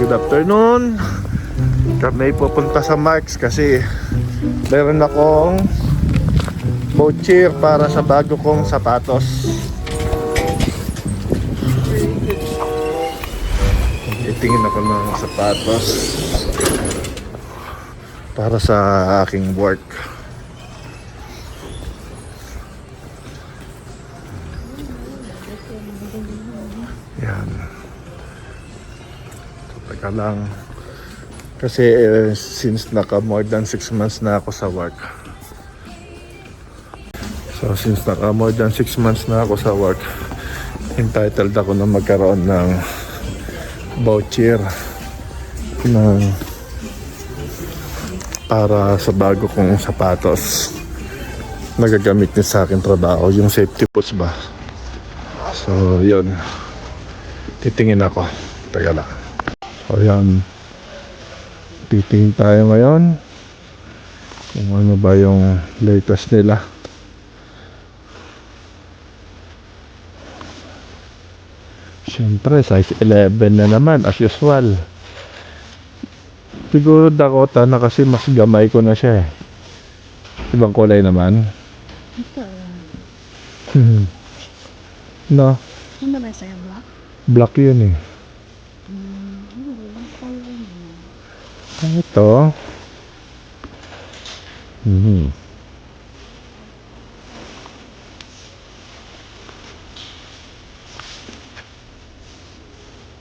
Good afternoon. Kami pupunta sa Marks kasi meron akong voucher para sa bago kong sapatos. Itingin ako ng sapatos para sa aking work. Yan. Teka lang. Kasi since naka more than 6 months na ako sa work. So since naka more than 6 months na ako sa work, entitled ako na magkaroon ng voucher ng para sa bago kong sapatos na gagamit niya sa akin trabaho, yung safety boots ba. So yun, titingin ako. Taga lang. So yan, titingin tayo ngayon kung ano ba yung latest nila. Siyempre size 11 na naman as usual. Siguro Dakota na kasi mas gamay ko na siya eh. Ibang kulay naman. Ito. No, Ano ba sa'yo, black? black yun eh. Ito.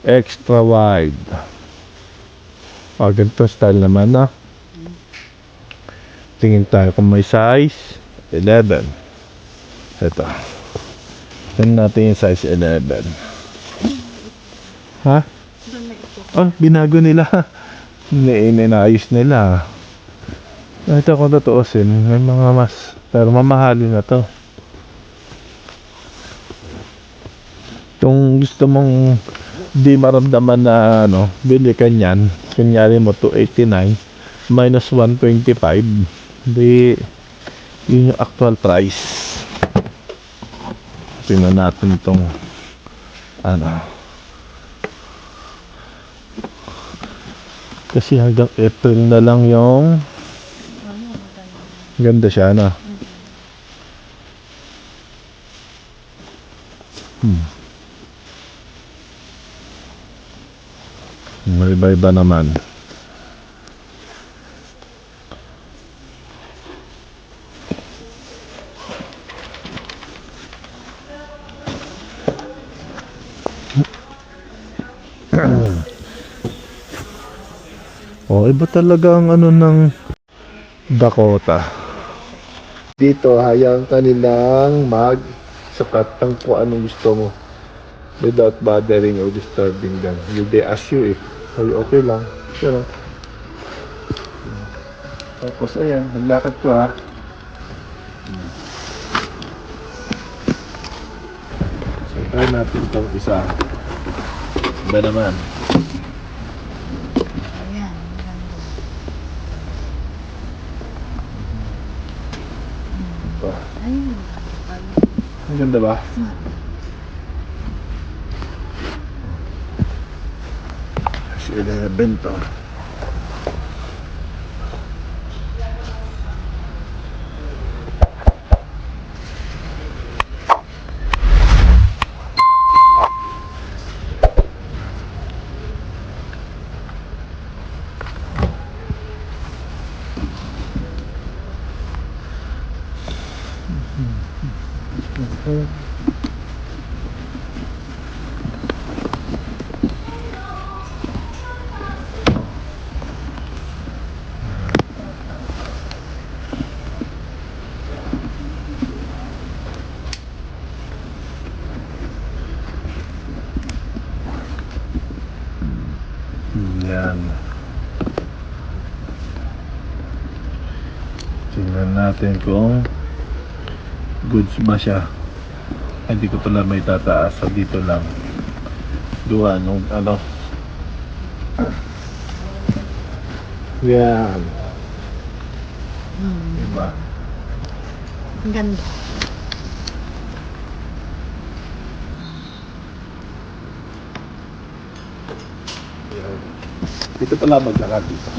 Extra wide. Ganito style naman na. Tingin tayo kung may size 11. Ito. Tingnan natin yung size 11. Ha? Oh, binago nila. Inayos nila. Ito kung tutuusin, may mga mas, pero mamahalin na to. Kung gusto mong di maramdaman na ano, bili ka niyan, kunyari mo 289 minus 125, di yun yung actual price. Tingnan natin itong ano, kasi hanggang April na lang yung ganda siya na. May iba-iba naman. Oh, iba talaga ang ano ng Dakota. Dito, hayang kanilang sukat ng kung anong gusto mo without bothering or disturbing them. They ask you if okay lang. Pero, tapos ayan, naglakad ko ha. So, try natin itong isa. Iba naman. Ayan, Ito. ayun. Ang ganda ba? Kasi 11 to. Yan. Tingnan natin kung goods ba siya. Hindi ko pala may tataas. So dito lang. Duwa nung ano. Yan. Diba? Ang ganda. Yan. Dito pala maglakad dito.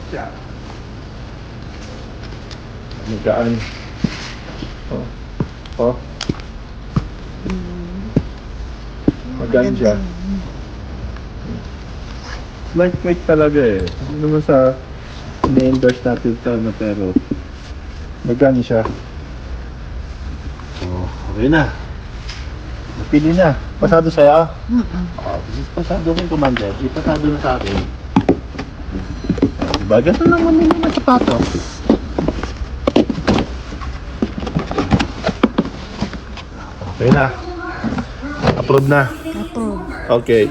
Yeah. Magaan. Oh. Oh. Magaan siya. Lightweight talaga eh. Hindi naman sa ini-endorse natin ito na pero magaan siya. Oh, okay na. Pili na. Pasado sa'yo? Oh, pasado kong commander. Di pasado na sa akin. Diba? Ganito lang mamili ng sapatos. Okay na. Approve na. Approve. Okay.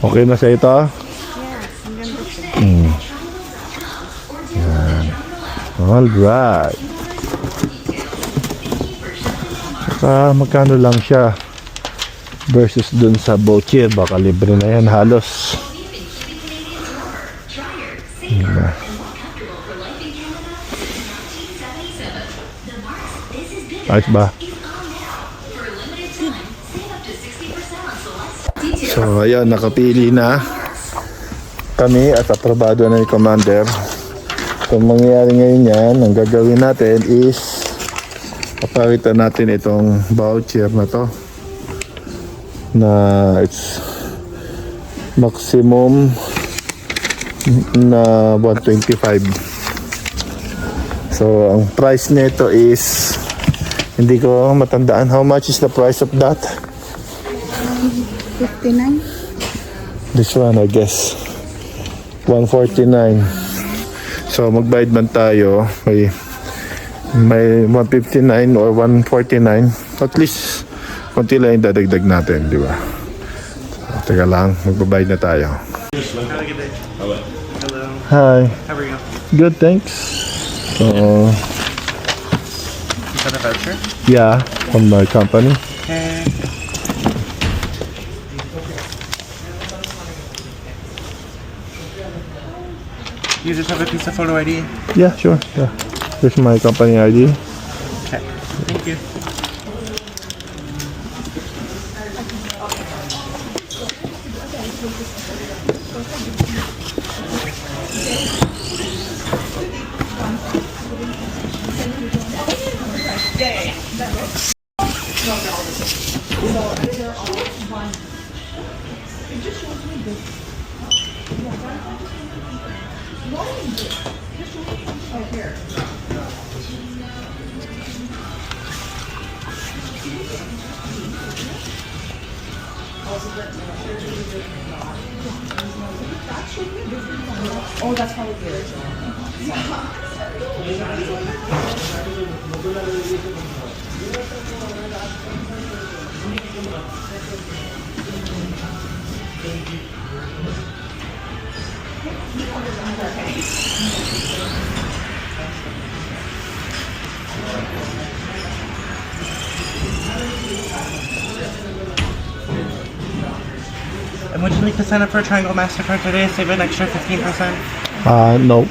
Okay na sa ito? Yes, ang ganda siya. Yan. Alright. Saka magkano lang siya versus dun sa Bochier. Baka libre na yan halos. Yan. Ayos ba? So ayan, nakapili na kami at aprobado na ni Commander. So mangyayari ngayon yan, ang gagawin natin is papalitan natin itong voucher na to na it's maximum na 125. So ang price nito is hindi ko matandaan how much is the price of that. 59. This one, I guess, 149. So, magbayad man tayo. May 159 or 149. At least, konti lang yung dadagdag natin, di ba? So, teka lang, magbabayad na tayo. Have a good day. Hello. Hi. How are you? Good, thanks. So, You got a voucher? yeah, from my company. Okay. You just have a piece of photo ID? Yeah, sure. Yeah. Here's my company ID. Okay. Thank you. And would you like to sign up for a Triangle MasterCard today? Save an extra 15%? No.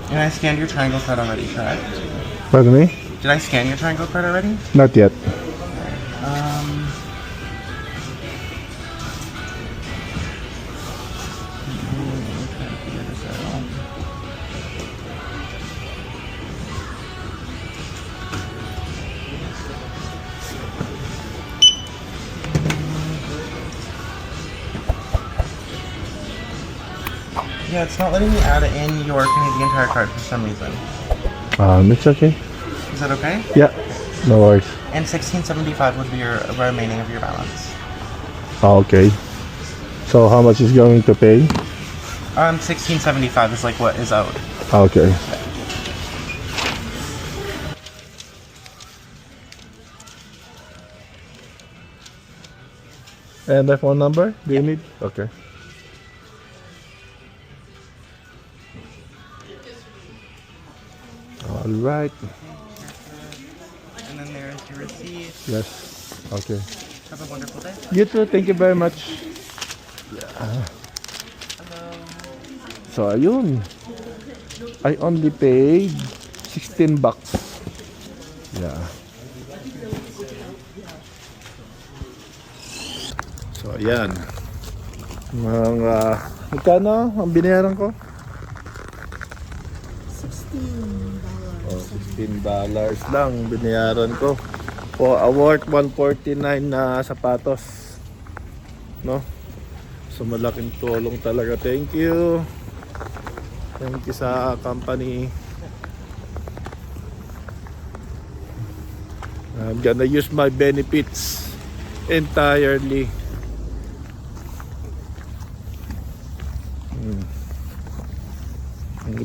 And I scanned your Triangle card already, correct? Pardon me? Did I scan your Triangle card already? Not yet. Um... Yeah, it's not letting me add in your Canadian Tire card for some reason. It's okay. Is that okay? Yeah. No worries. And 1675 would be your remaining of your balance. Okay. So how much is going to pay? 1675 is like what is owed. Okay. And the phone number? Do you need? Okay. All right. And then there is your receipt. Yes. Okay. Have a wonderful day. You too. Thank you very much. So, ayun. I only paid $16. Yeah. So, ayan. Magkano ang binayaran ko? $16. Oh, $16 lang binayaran ko. For a worth $149 na sapatos. No? So, malaking tulong talaga. Thank you. Thank you sa company. I'm gonna use my benefits entirely.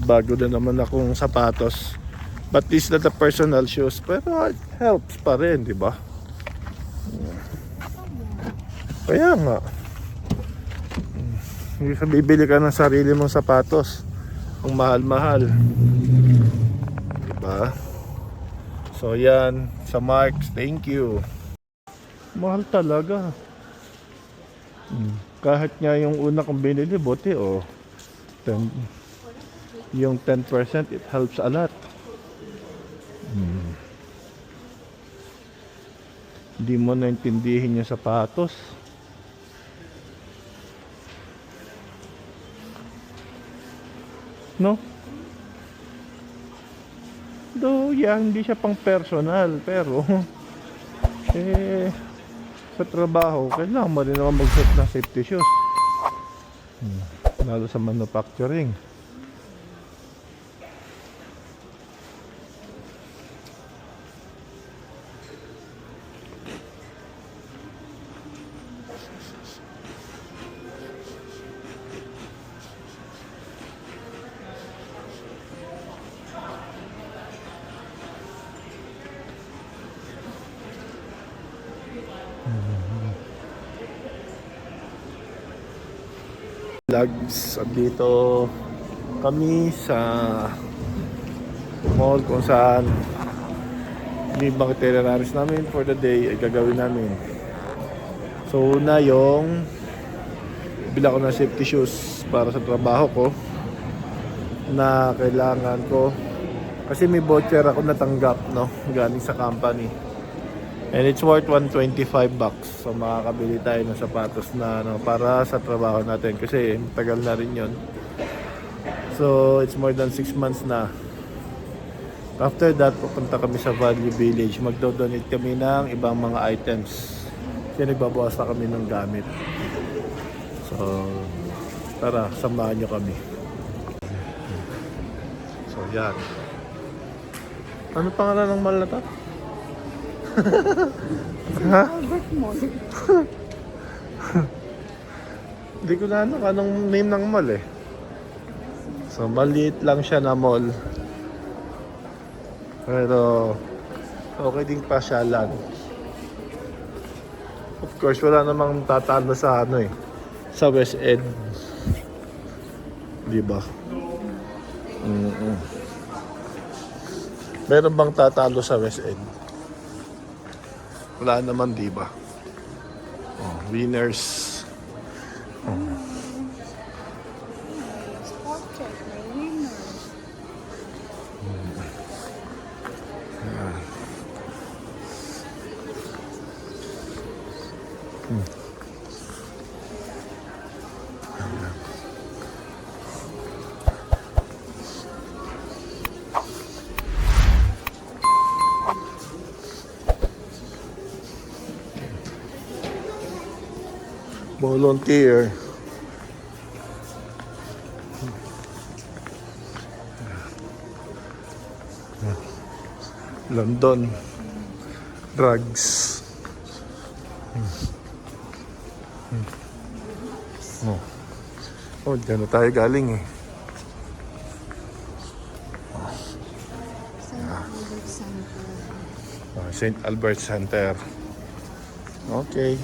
Bago na naman akong sapatos. But this not the personal shoes. Pero it helps pa rin, di ba? Kaya nga. Hindi ka bibili ka ng sarili mong sapatos. Ang mahal-mahal. Di ba? So yan. Sa Marks, thank you. Mahal talaga. Kahit nga yung una kong binili, buti oh. Yung 10% it helps a lot. Hindi mo naintindihin yung sapatos. No? Though, yeah, hindi siya pang personal, pero sa trabaho, kailangan mo rin naman mag-set ng safety shoes. Lalo sa manufacturing. Vlogs at dito kami sa mall kung saan yung mga itineraries namin for the day ay gagawin namin. So una yung bila ko ng safety shoes para sa trabaho ko na kailangan ko kasi may voucher ako natanggap, no, galing sa company. And it's worth $125. So makakabili tayo ng sapatos na para sa trabaho natin kasi tagal na rin yun. So it's more than 6 months na. After that, pupunta kami sa Value Village. Magdo-donate kami ng ibang mga items. Kasi nagbabawas na kami ng gamit. So tara, samahan nyo kami. So yan. Ano pangalan ng mall na to? Ha? Albert Mall. Hindi ko na anong name ng mall eh. So maliit lang siya na mall. Pero okay din pasyalan. Of course wala namang tatalo sa ano eh. Sa West End. Di ba? Meron bang tatalo sa West End? Wala naman, di ba? Oh, winners. Spot check, may winner. Volunteer. London. Drugs. Oh, dyan na tayo galing eh. St. Albert Center. St. Albert Center. Okay.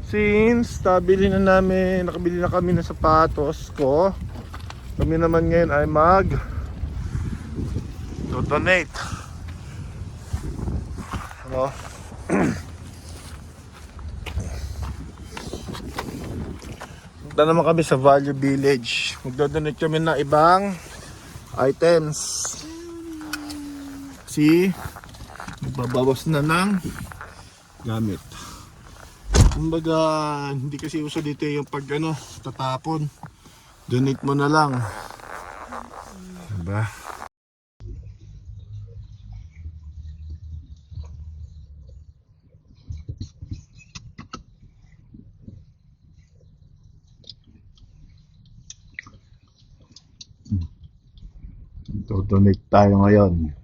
Since nakabili na kami ng sapatos ko, kami naman ngayon ay donate. Ano? Punta naman kami sa Value Village. Magdodonate kami ng ibang items. Kasi magbabawas na ng gamit. Kumbaga, hindi kasi uso dito yung pag tatapon. Donate mo na lang. Diba? Donate tayo ngayon.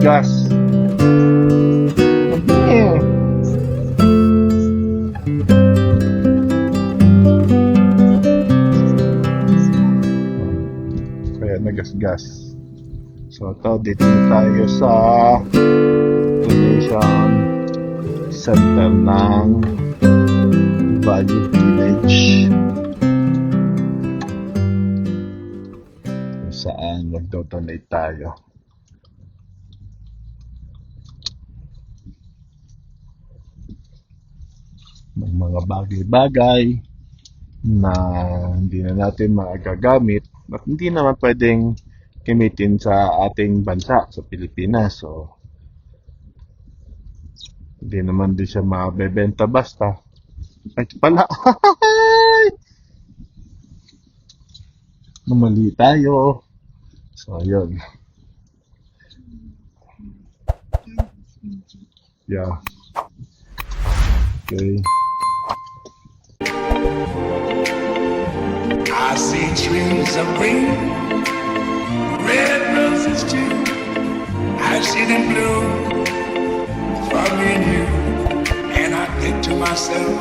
Gas. Kaya nagasgas. So ito, dito tayo sa donation center ng Value Village, kung saan magdodonate tayo. Ng mga bagay-bagay na hindi na natin magagamit at hindi naman pwedeng gamitin sa ating bansa, sa Pilipinas. So, hindi naman din siya mabebenta basta. Ay, ito pala. Namali tayo. So, yun. Yeah. Okay. I see trees of green, red roses too. I see them bloom for me and you. And I think to myself,